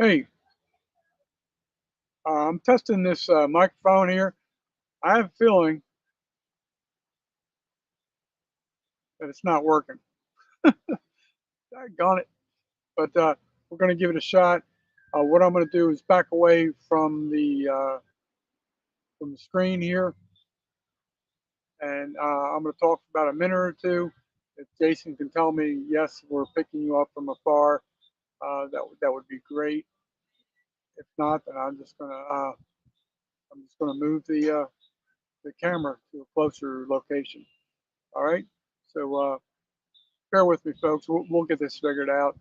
Hey, I'm testing this microphone here. I have a feeling that it's not working. Doggone it. But we're going to give it a shot. What I'm going to do is back away from the screen here, and I'm going to talk for about a minute or two. If Jason can tell me yes, we're picking you up from afar, that would be great. If not, then I'm just going to move the camera to a closer location. All right. So bear with me, folks. We'll get this figured out.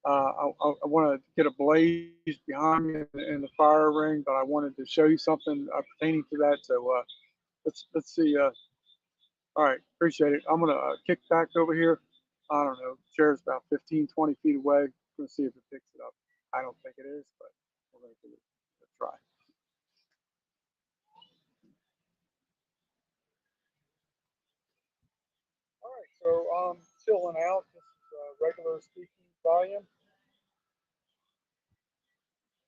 I want to get a blaze behind me in the fire ring, but I wanted to show you something pertaining to that. So let's see. All right, appreciate it. I'm gonna kick back over here. I don't know. Chair's about 15, 20 feet away. Gonna see if it picks it up. I don't think it is, but we're gonna give it a try. All right, so chilling out. This is regular speaking volume.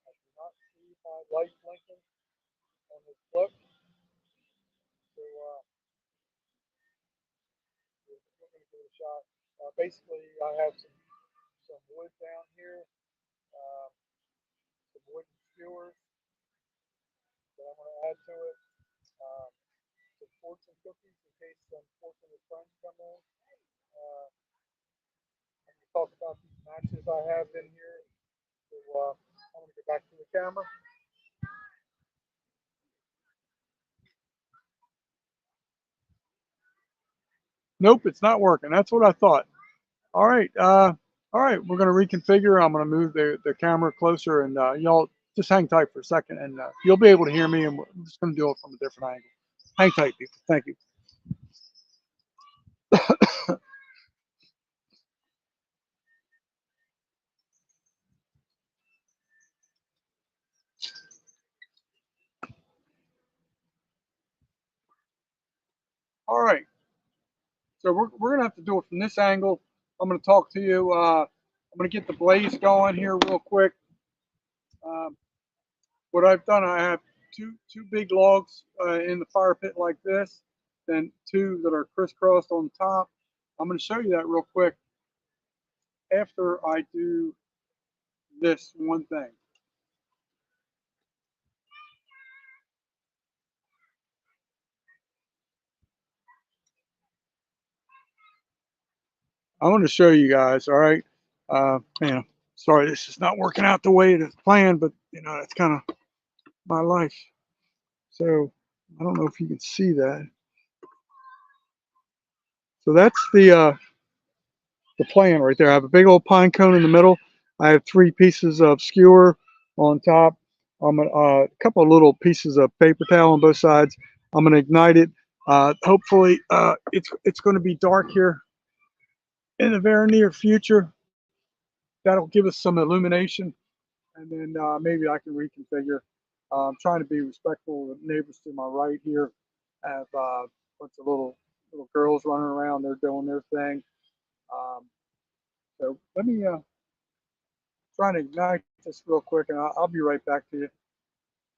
I do not see my light blinking on this flip. So we're going to give it a shot. Basically, I have some wood down here, um, some wooden skewers that I'm going to add to it. Um, some fortune cookies in case some fortunate friends come in. I'm going to talk about these matches I have in here. So I'm going to get back to the camera. Nope, it's not working. That's what I thought. All right. All right. We're going to reconfigure. I'm going to move the camera closer, and y'all just hang tight for a second, and you'll be able to hear me. And we're just going to do it from a different angle. Hang tight, people. Thank you. All right. So we're going to have to do it from this angle. I'm going to talk to you. I'm going to get the blaze going here real quick. Um, what I've done, I have two big logs in the fire pit like this, then two that are crisscrossed on the top. I'm going to show you that real quick after I do this one thing. I want to show you guys. All right. Sorry, this is not working out the way it is planned, but that's kind of my life. So I don't know if you can see that. So that's the plan right there. I have a big old pine cone in the middle. I have three pieces of skewer on top. I'm a couple of little pieces of paper towel on both sides. I'm going to ignite it. Hopefully, it's going to be dark here in the very near future. That'll give us some illumination, and then maybe I can reconfigure. I'm trying to be respectful of the neighbors to my right here. I have a bunch of little girls running around. They're doing their thing. Um, so let me try to ignite this real quick, and I'll be right back to you.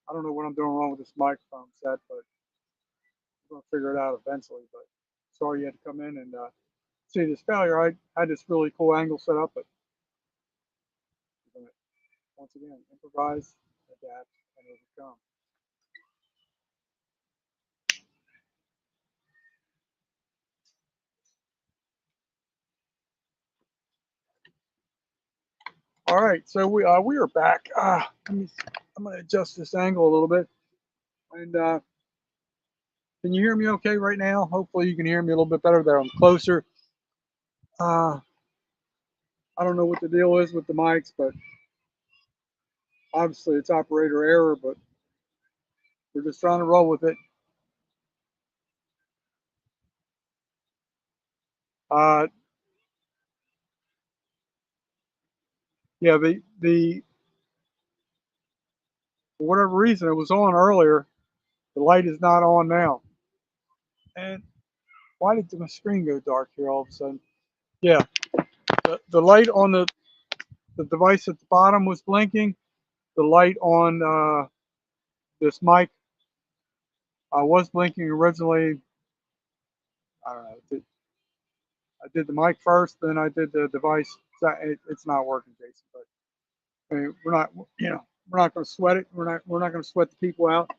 I don't know what I'm doing wrong with this microphone set, but I'm going to figure it out eventually. But sorry you had to come in and see this failure. I had this really cool angle set up, but once again, improvise, adapt, and overcome. All right, so we are back. I'm going to adjust this angle a little bit, and can you hear me okay right now? Hopefully, you can hear me a little bit better there. I'm closer. Uh, I don't know what the deal is with the mics, but obviously it's operator error. But we're just trying to roll with it. Uh, yeah, the for whatever reason it was on earlier. The light is not on now. And why did my screen go dark here all of a sudden? Yeah, the light on the device at the bottom was blinking, the light on this mic. I was blinking originally. I don't know. I did the mic first, then I did the device. It's not working, Jason. But I mean, we're not, we're not going to sweat it. We're not going to sweat the people out.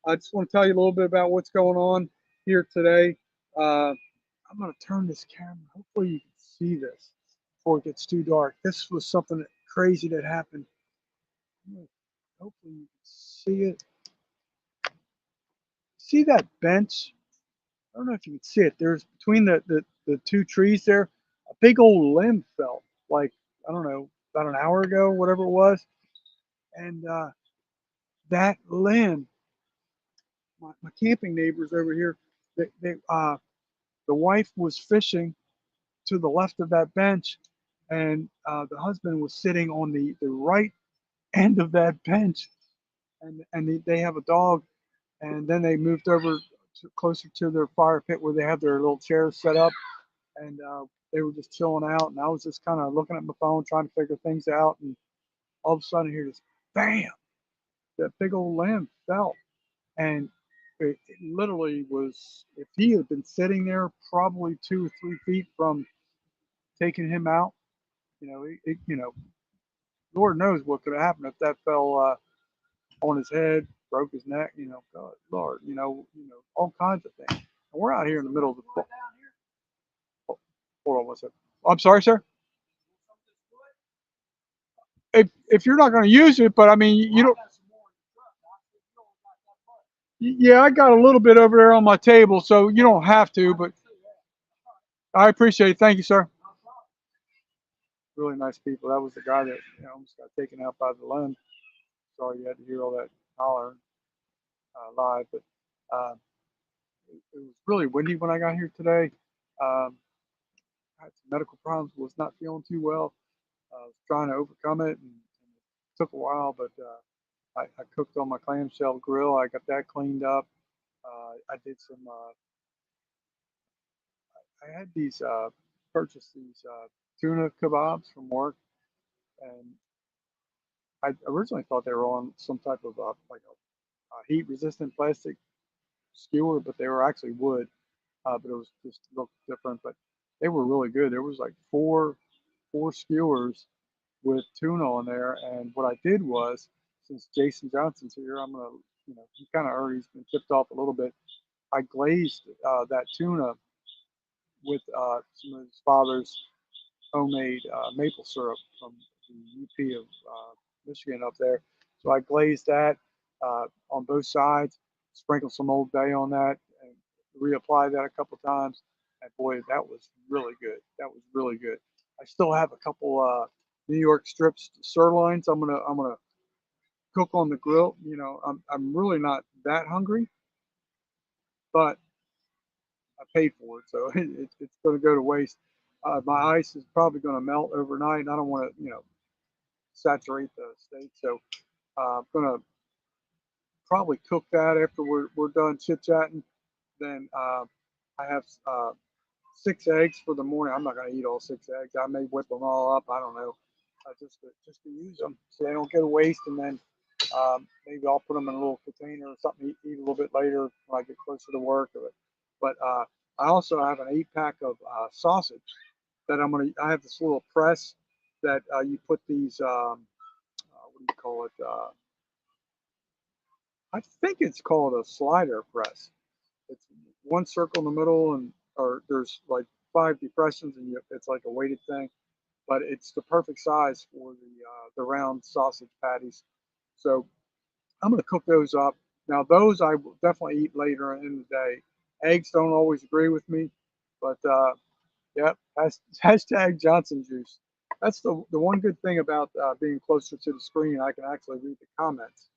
I just want to tell you a little bit about what's going on here today. I'm going to turn this camera. Hopefully, you can see this before it gets too dark. This was something crazy that happened. Hopefully, you can see it. See that bench? I don't know if you can see it. There's between the two trees there, a big old limb fell. Like, I don't know, about an hour ago, whatever it was. And that limb, my camping neighbors over here, the wife was fishing to the left of that bench, and the husband was sitting on the right end of that bench, and they have a dog, and then they moved over closer to their fire pit where they have their little chairs set up, and they were just chilling out, and I was just kind of looking at my phone trying to figure things out, and all of a sudden here just bam, that big old limb fell, and it literally was, if he had been sitting there probably 2 or 3 feet from taking him out, Lord knows what could have happened if that fell on his head, broke his neck, God, Lord, all kinds of things. And we're out here in the middle of the. Oh, hold on one second. I'm sorry, sir. If you're not going to use it, but I mean, you don't. Yeah, I got a little bit over there on my table, so you don't have to, but I appreciate it. Thank you, sir. Really nice people. That was the guy that almost got taken out by the limb. Sorry you had to hear all that hollering live, but uh, it was really windy when I got here today. Um, I had some medical problems. Was not feeling too well. I was trying to overcome it, and it took a while, but I cooked on my clamshell grill. I got that cleaned up. I did some. I had these purchased these tuna kebabs from work, and I originally thought they were on some type of like a heat-resistant plastic skewer, but they were actually wood. But it was just looked different. But they were really good. There was like four skewers with tuna on there. And what I did was, since Jason Johnson's here, I'm gonna, he kind of already has been tipped off a little bit. I glazed that tuna with some of his father's homemade maple syrup from the UP of Michigan up there. So I glazed that on both sides, sprinkled some Old Bay on that, and reapplied that a couple times. And boy, that was really good. That was really good. I still have a couple New York strips sirloins. I'm gonna cook on the grill. I'm really not that hungry, but I paid for it, so it's going to go to waste. My ice is probably going to melt overnight, and I don't want to, saturate the steak. So I'm going to probably cook that after we're done chit chatting. Then I have 6 eggs for the morning. I'm not going to eat all 6 eggs. I may whip them all up. I don't know, just to use them so they don't go to waste. And then maybe I'll put them in a little container or something to eat a little bit later when I get closer to work. But I also have an 8 pack of sausage that I have this little press that you put these, what do you call it? I think it's called a slider press. It's one circle in the middle, and or there's like 5 depressions, and it's like a weighted thing. But it's the perfect size for the round sausage patties. So I'm going to cook those up. Now those I will definitely eat later in the day. Eggs don't always agree with me, but yep, hashtag Johnson juice. That's the one good thing about being closer to the screen. I can actually read the comments.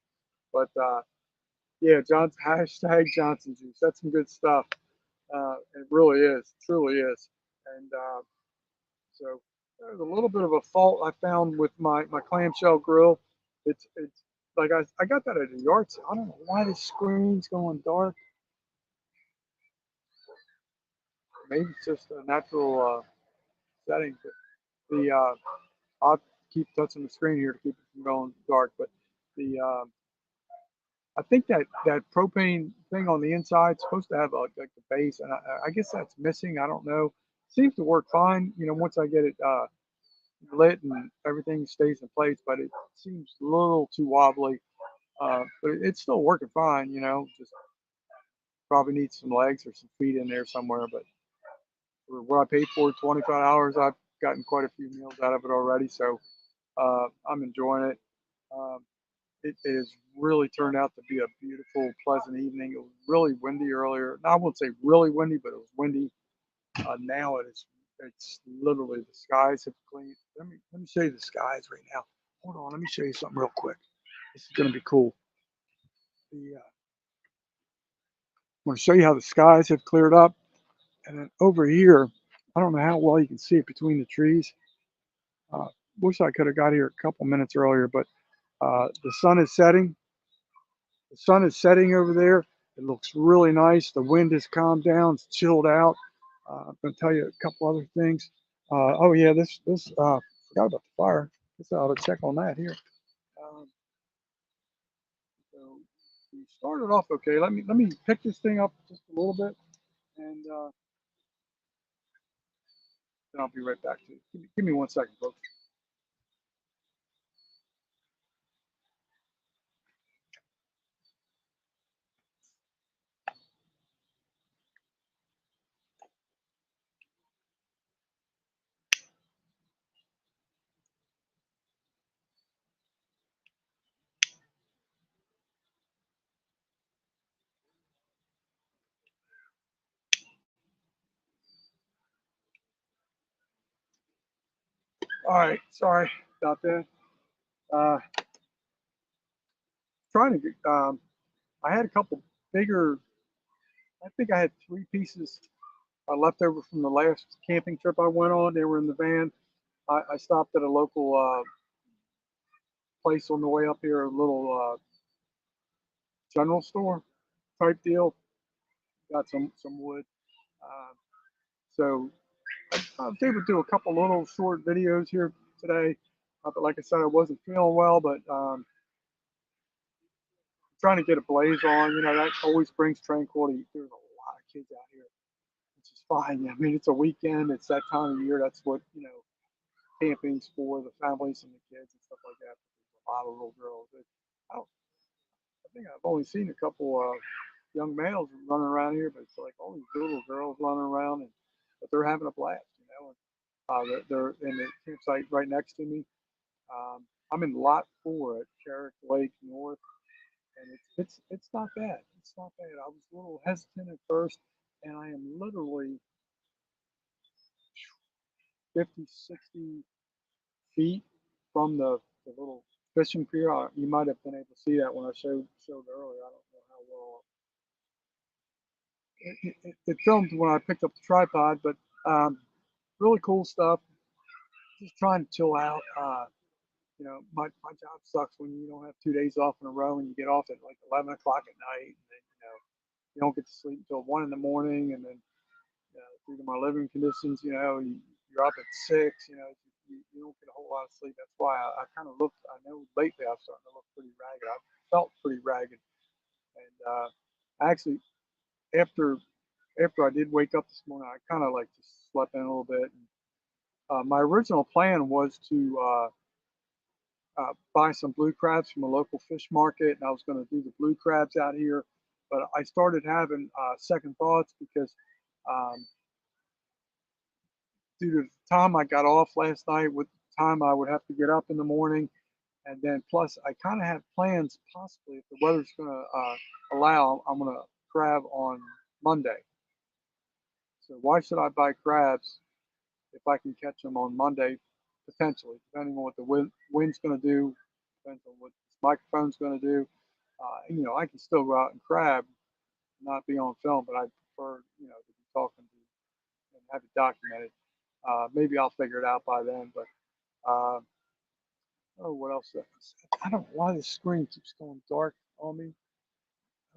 But yeah, hashtag Johnson juice. That's some good stuff. It really is, truly is. And so there's a little bit of a fault I found with my clamshell grill. It's like I got that at a yard sale. I don't know why the screen's going dark. Maybe it's just a natural setting. But I'll keep touching the screen here to keep it from going dark. But The I think that propane thing on the inside is supposed to have like the base, and I guess that's missing. I don't know. Seems to work fine, once I get it lit and everything stays in place, but it seems a little too wobbly. But it's still working fine. Just probably needs some legs or some feet in there somewhere. But for what I paid for, 25 hours, I've gotten quite a few meals out of it already. So I'm enjoying it. Um, it has really turned out to be a beautiful, pleasant evening. It was really windy earlier. No, I won't say really windy, but it was windy. Now it's literally the skies have cleaned. Let me show you the skies right now. Hold on, let me show you something real quick. This is going to be cool. I'm going to show you how the skies have cleared up, and then over here, I don't know how well you can see it between the trees. Uh, Wish I could have got here a couple minutes earlier, but the sun is setting. The sun is setting over there. It looks really nice. The wind has calmed down. It's chilled out. I'm going to tell you a couple other things. Oh yeah, this forgot about the fire. Guess I ought to check on that here. Um, so we started off okay. Let me pick this thing up just a little bit, and then I'll be right back to you. Give me 1 second, folks. All right, sorry about that. Uh, Trying to get. I had a couple bigger. I think I had three pieces left over from the last camping trip I went on. They were in the van. I stopped at a local place on the way up here, a little general store type deal. Got some wood. Uh, so I was able to do a couple little short videos here today. But like I said, I wasn't feeling well, but trying to get a blaze on, that always brings tranquility. There's a lot of kids out here, which is fine. I mean, it's a weekend. It's that time of year. That's what, camping's for the families and the kids and stuff like that. There's a lot of little girls. I think I've only seen a couple young males running around here, but it's like all these little girls running around, but they're having a blast, And, they're in the campsite right next to me. I'm in lot 4 at Karick Lake North, and it's not bad. It's not bad. I was a little hesitant at first, and I am literally 50, 60 feet from the little fishing pier. You might have been able to see that when I showed earlier. I don't know how well it filmed when I picked up the tripod, but really cool stuff. Just trying to chill out. My job sucks when you don't have 2 days off in a row and you get off at like 11 o'clock at night, and then you don't get to sleep until 1 in the morning, and then due to my living conditions, you're up at 6. You don't get a whole lot of sleep. That's why I kind of looked. I know lately I'm starting to look pretty ragged. I felt pretty ragged, and I actually after I did wake up this morning, I kind of like just slept in a little bit. And, my original plan was to buy some blue crabs from a local fish market, and I was going to do the blue crabs out here. But I started having second thoughts because um, due to the time I got off last night, with the time I would have to get up in the morning, and then plus I kind of have plans possibly if the weather's going to allow, I'm going to crab on Monday. So why should I buy crabs if I can catch them on Monday, potentially, depending on what the wind's going to do, depends on what this microphone's going to do. I can still go out and crab, not be on film, but I prefer, to be talking to and have it documented. Maybe I'll figure it out by then, but oh, what else? I don't know why the screen keeps going dark on me.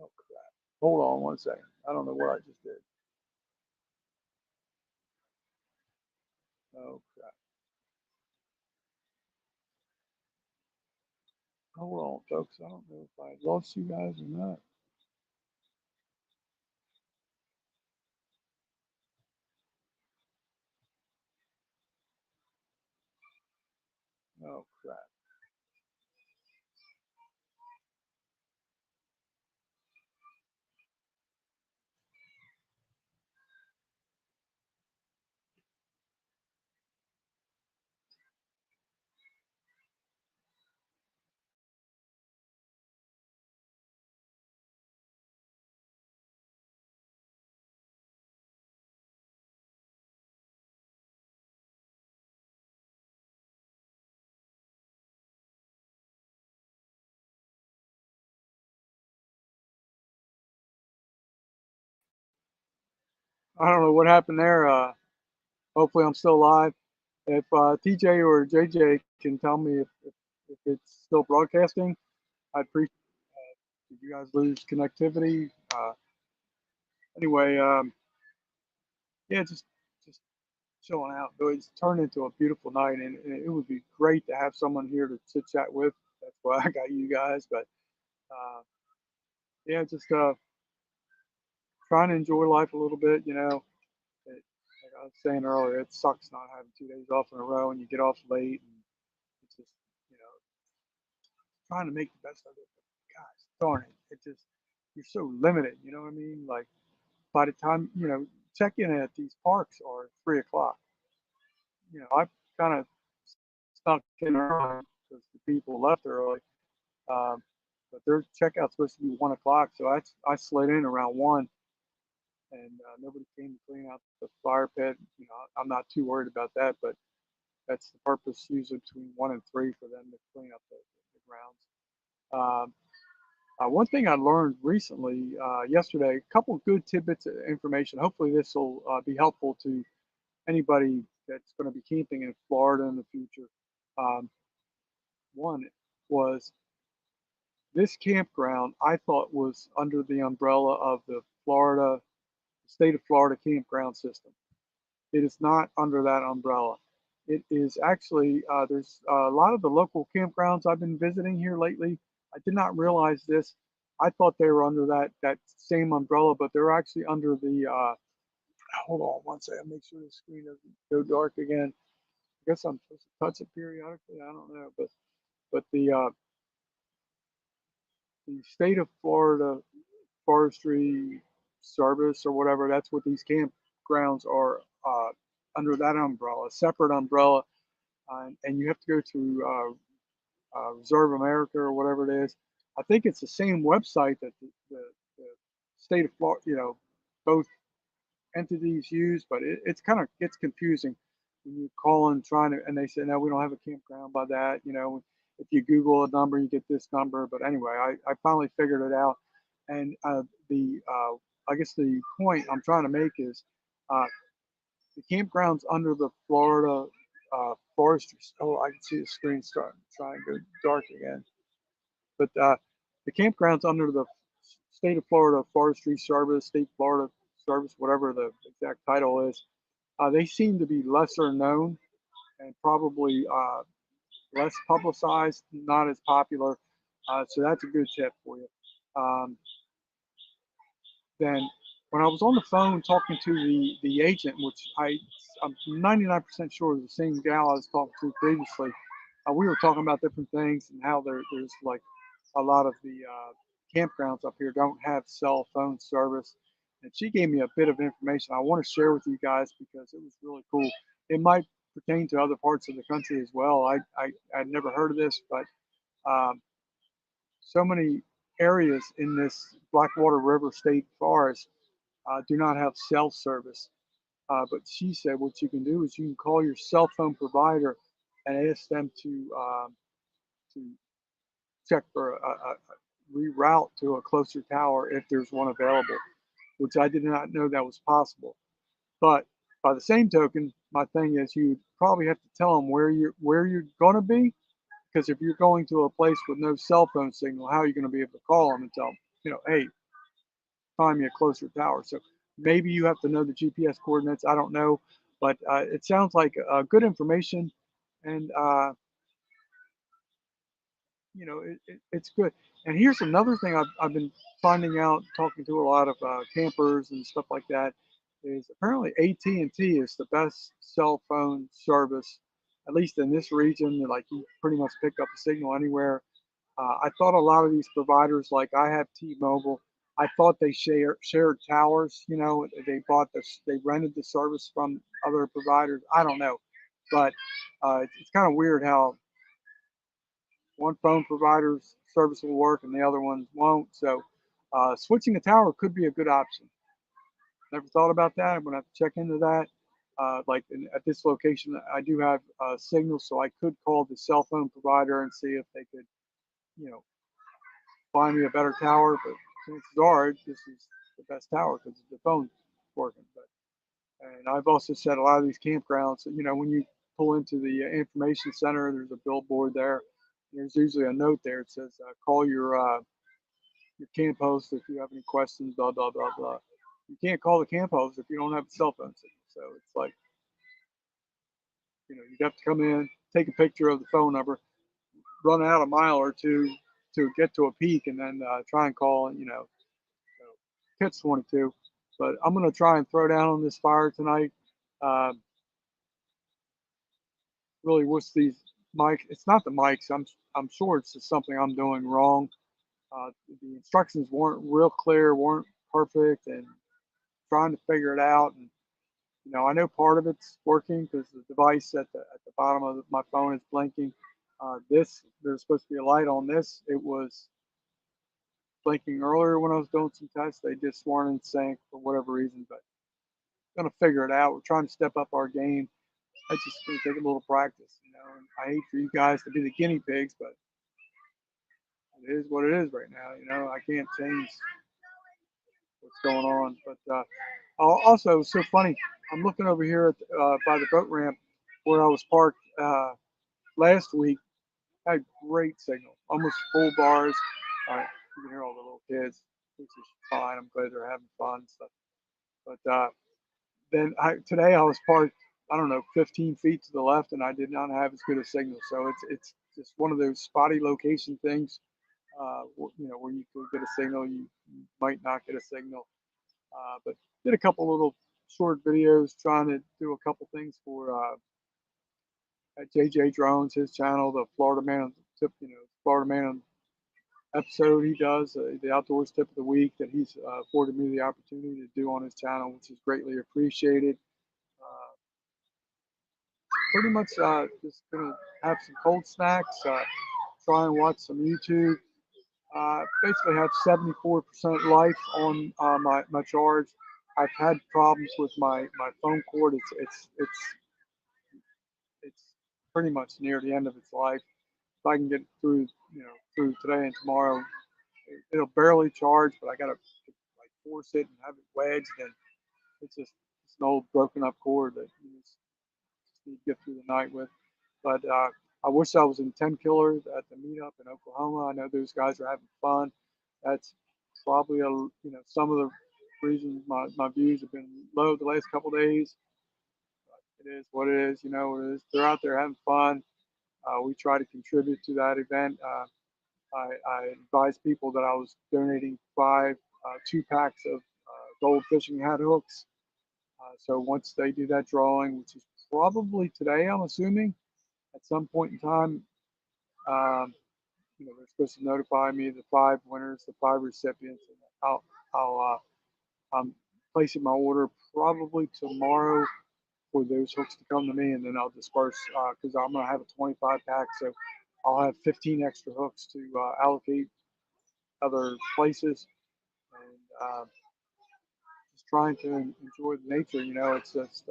Oh, crap. Hold on 1 second. I don't know what I just did. Oh, crap. Hold on, folks. I don't know if I lost you guys or not. Oh crap. I don't know what happened there. Hopefully I'm still live. If TJ or JJ can tell me if it's still broadcasting, I'd appreciate. Did you guys lose connectivity? Anyway, yeah, just chilling out. Though it's turned into a beautiful night, and it would be great to have someone here to chit chat with. That's why I got you guys. But uh, yeah, just trying to enjoy life a little bit. Like I was saying earlier, it sucks not having 2 days off in a row, and you get off late, and it's just you know trying to make the best of it. But gosh darn it, it just you're so limited. You know what I mean? Like by the time check in at these parks are 3 o'clock. I kind of snuck in early because the people left early. Um, but their checkout's supposed to be 1 o'clock, so I slid in around 1, and nobody came to clean out the fire pit. I'm not too worried about that, but that's the purpose usually between 1 and 3 for them to clean up the grounds. One thing I learned recently, yesterday, a couple of good tidbits of information. Hopefully, this will be helpful to anybody that's going to be camping in Florida in the future. Um, One was this campground I thought was under the umbrella of the state of Florida campground system. It is not under that umbrella. It is actually, there's a lot of the local campgrounds I've been visiting here lately. I did not realize this. I thought they were under that same umbrella, but they're actually under the, hold on one second, make sure the screen doesn't go dark again. I guess I'm supposed to touch it periodically. I don't know, but the state of Florida Forestry Service or whatever, that's what these campgrounds are under that umbrella, separate umbrella, and you have to go through Reserve America or whatever it is. I think it's the same website that the state of Florida, both entities use, but it's kind of gets confusing when you call in trying to, and they say, no, we don't have a campground by that. If you Google a number, you get this number. But anyway, I finally figured it out. And I guess the point I'm trying to make is uh, the campgrounds under the Florida forestry. Oh, I can see the screen starting trying to go dark again. But the campgrounds under the state of Florida Forestry Service, State Florida Service, whatever the exact title is, they seem to be lesser known and probably less publicized, not as popular. So that's a good tip for you. Um, then when I was on the phone talking to the agent, which I'm 99% sure is the same gal I was talking to previously, we were talking about different things and how there's like a lot of the campgrounds up here don't have cell phone service. And she gave me a bit of information I want to share with you guys because it was really cool. It might pertain to other parts of the country as well. I'd never heard of this, but um, so many areas in this Blackwater River State Forest do not have cell service. But she said what you can do is you can call your cell phone provider and ask them to check for a reroute to a closer tower if there's one available, which I did not know that was possible. But by the same token, my thing is you probably have to tell them where you're going to be, because if you're going to a place with no cell phone signal, how are you going to be able to call them and tell them, hey, find me a closer tower? So maybe you have to know the GPS coordinates. I don't know, but it sounds like good information, and it's good. And here's another thing I've been finding out, talking to a lot of campers and stuff like that, is apparently AT&T is the best cell phone service, at least in this region. Like you pretty much pick up a signal anywhere. I thought a lot of these providers, like I have T-Mobile, I thought they shared towers. They bought this, they rented the service from other providers. I don't know, but it's kind of weird how one phone provider's service will work and the other ones won't. So switching a tower could be a good option. Never thought about that. I'm gonna have to check into that. At this location, I do have signal, so I could call the cell phone provider and see if they could, you know, find me a better tower. But chances are this is the best tower because the phone's working. And I've also said a lot of these campgrounds, when you pull into the information center, there's a billboard there. There's usually a note there. It says, call your camp host if you have any questions, blah, blah, blah, blah. You can't call the camp host if you don't have a cell phone signal. So it's like, you'd have to come in, take a picture of the phone number, run out a mile or two to get to a peak, and then try and call, and, so catch 22. But I'm going to try and throw down on this fire tonight. Uh, really wish these mics, it's not the mics. I'm sure it's just something I'm doing wrong. The instructions weren't real clear, weren't perfect, and trying to figure it out. And I know part of it's working because the device at the bottom of my phone is blinking. There's supposed to be a light on this. It was blinking earlier when I was doing some tests. They just weren't in sync for whatever reason, but gonna figure it out. We're trying to step up our game. It's just gonna take a little practice. And I hate for you guys to be the guinea pigs, but it is what it is right now. I can't change what's going on. But also, it's so funny. I'm looking over here by the boat ramp where I was parked last week. Had great signal, almost full bars. You can hear all the little kids, which is fine. I'm glad they're having fun and stuff. But then today I was parked, I don't know, 15 feet to the left, and I did not have as good a signal. So it's just one of those spotty location things. Where you could get a signal, you might not get a signal. But did a couple little short videos trying to do a couple things for at JJ Drones, his channel, the Florida Man Tip, Florida Man episode he does, the Outdoors Tip of the Week that he's afforded me the opportunity to do on his channel, which is greatly appreciated. Uh, Pretty much just gonna have some cold snacks, try and watch some YouTube. Basically have 74% life on my charge. I've had problems with my phone cord. It's pretty much near the end of its life. If I can get through today and tomorrow, it'll barely charge, but I gotta like force it and have it wedged, and it's an old broken up cord that you just need to get through the night with. But I wish I was in 10 Killer at the meetup in Oklahoma. I know those guys are having fun. That's probably some of the reasons my views have been low the last couple of days. It is what it is. It is. They're out there having fun. We try to contribute to that event. I advised people that I was donating 2 packs of gold fishing hat hooks. So once they do that drawing, which is probably today, I'm assuming, at some point in time, um, they're supposed to notify me the 5 winners, the 5 recipients, and I'm placing my order probably tomorrow for those hooks to come to me, and then I'll disperse because I'm gonna have a 25 pack, so I'll have 15 extra hooks to allocate other places, and just trying to enjoy the nature. It's just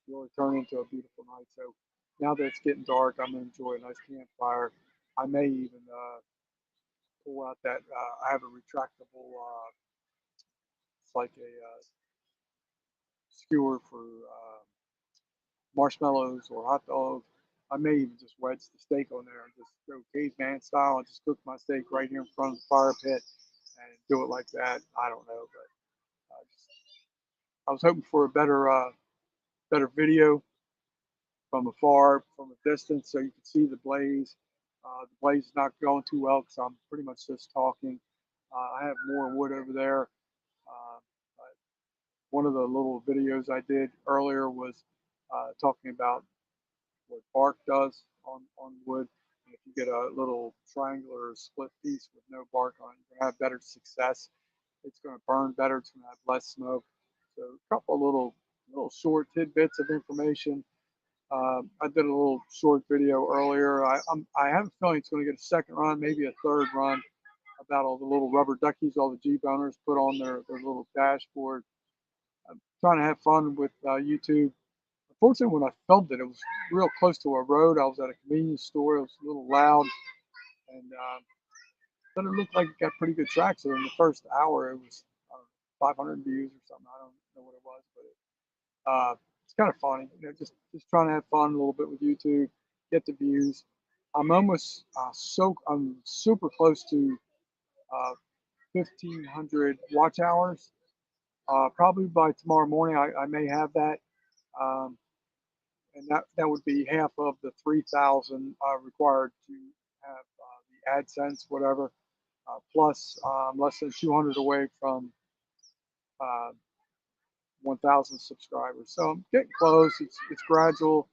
really turned into a beautiful night. So now that it's getting dark, I'm gonna enjoy a nice campfire. I may even pull out that. I have a retractable. It's like a skewer for marshmallows or hot dogs. I may even just wedge the steak on there and just go caveman style and just cook my steak right here in front of the fire pit and do it like that. I don't know, but I was hoping for a better video. from afar, from a distance, so you can see the blaze. The blaze is not going too well because I'm pretty much just talking. I have more wood over there. Uh, One of the little videos I did earlier was talking about what bark does on wood. And if you get a little triangular split piece with no bark on it, you're going to have better success. It's going to burn better. It's going to have less smoke. So a couple of little short tidbits of information. I did a little short video earlier. I have a feeling it's going to get a second run, maybe a third run, about all the little rubber duckies all the Jeep owners put on their little dashboard. I'm trying to have fun with YouTube. Unfortunately, when I filmed it, it was real close to a road. I was at a convenience store. It was a little loud, and but it looked like it got pretty good traction. In the first hour, it was 500 views or something. I don't know what it was, but it's kind of funny. Just trying to have fun a little bit with YouTube, get the views. I'm almost I'm super close to 1,500 watch hours. Probably by tomorrow morning, I may have that. Um, and that would be half of the 3,000 required to have the AdSense, whatever. Plus, less than 200 away from uh, 1,000 subscribers. So I'm getting close. It's gradual.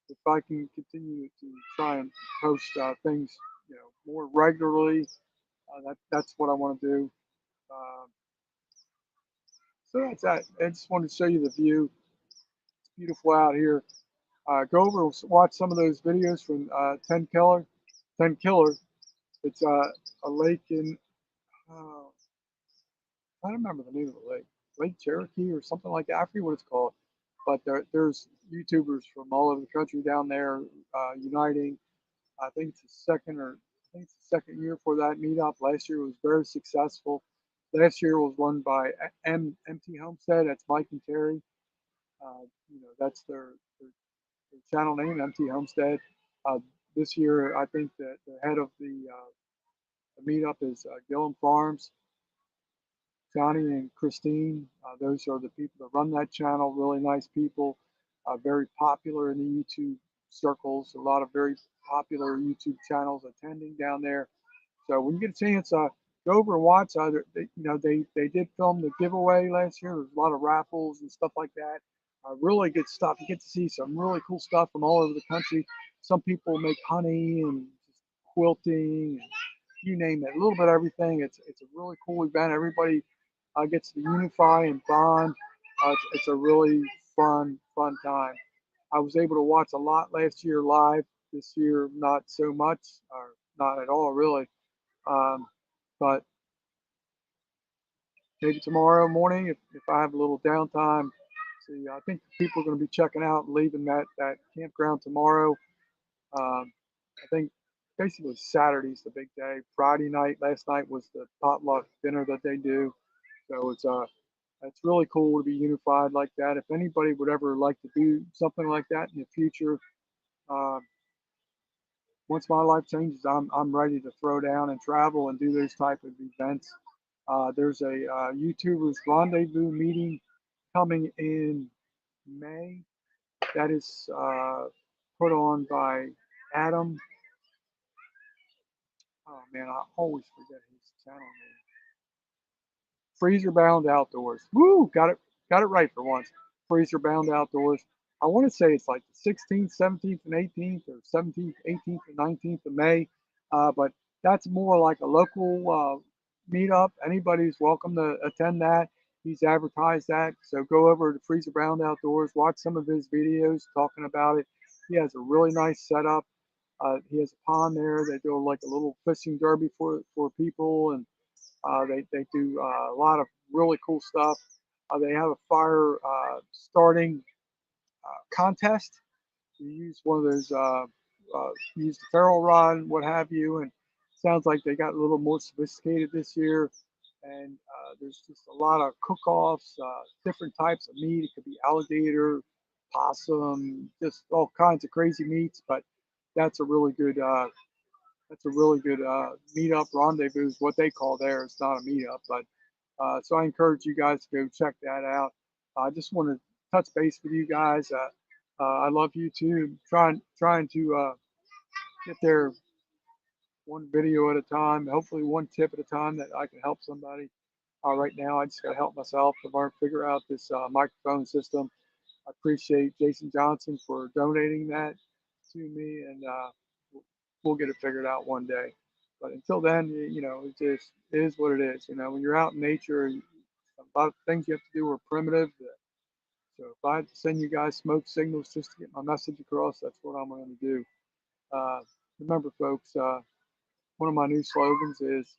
If I can continue to try and post things, more regularly, that's what I want to do. Um, so that's that. I just wanted to show you the view. It's beautiful out here. Go over and watch some of those videos from 10 Killer. 10 Killer. It's a lake in, uh, I don't remember the name of the lake, Lake Cherokee or something like that. I forget what it's called. But there's YouTubers from all over the country down there uniting. I think it's the second year for that meetup. Last year was very successful. Last year was run by MT Homestead. That's Mike and Terry. That's their channel name, MT Homestead. Uh, this year, I think that the head of the meetup is Gillum Farms. Johnny and Christine, those are the people that run that channel. Really nice people, very popular in the YouTube circles. A lot of very popular YouTube channels attending down there. So when you get a chance, go over and watch. They did film the giveaway last year. There's a lot of raffles and stuff like that. Really good stuff. You get to see some really cool stuff from all over the country. Some people make honey and quilting, and you name it, a little bit of everything. It's a really cool event. Everybody gets to unify and bond. It's a really fun time. I was able to watch a lot last year live. This year, not so much, or not at all, really. Um, but maybe tomorrow morning, if I have a little downtime. See, I think people are going to be checking out and leaving that campground tomorrow. I think basically Saturday's the big day. Friday night, last night was the potluck dinner that they do. So it's really cool to be unified like that. If anybody would ever like to do something like that in the future, uh, once my life changes, I'm ready to throw down and travel and do those type of events. There's a YouTubers rendezvous meeting coming in May. That is put on by Adam. Oh man, I always forget his channel name. Freezer Bound Outdoors. Woo! Got it right for once. Freezer Bound Outdoors. I want to say it's like the 16th, 17th, and 18th, or 17th, 18th, and 19th of May. But that's more like a local meetup. Anybody's welcome to attend that. He's advertised that. So go over to Freezer Bound Outdoors, watch some of his videos talking about it. He has a really nice setup. He has a pond there. They do like a little fishing derby for people, and they do a lot of really cool stuff. They have a fire starting contest. You use one of those, use the ferro rod, what have you, and sounds like they got a little more sophisticated this year. And there's just a lot of cook-offs, different types of meat. It could be alligator, possum, just all kinds of crazy meats. But that's a really good meetup rendezvous is what they call there. It's not a meetup, but so I encourage you guys to go check that out. I just want to touch base with you guys. I love YouTube. Trying to get there one video at a time, hopefully one tip at a time that I can help somebody. Right now, I just got to help myself to learn, figure out this microphone system. I appreciate Jason Johnson for donating that to me, and we'll get it figured out one day. But until then, you know, it just is what it is. You know, when you're out in nature, a lot of things you have to do are primitive. So if I have to send you guys smoke signals just to get my message across, that's what I'm going to do. Uh, remember, folks, one of my new slogans is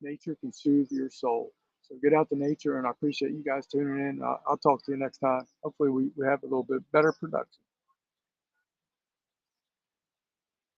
nature can soothe your soul. So get out to nature, and I appreciate you guys tuning in. I'll talk to you next time. Hopefully, we have a little bit better production.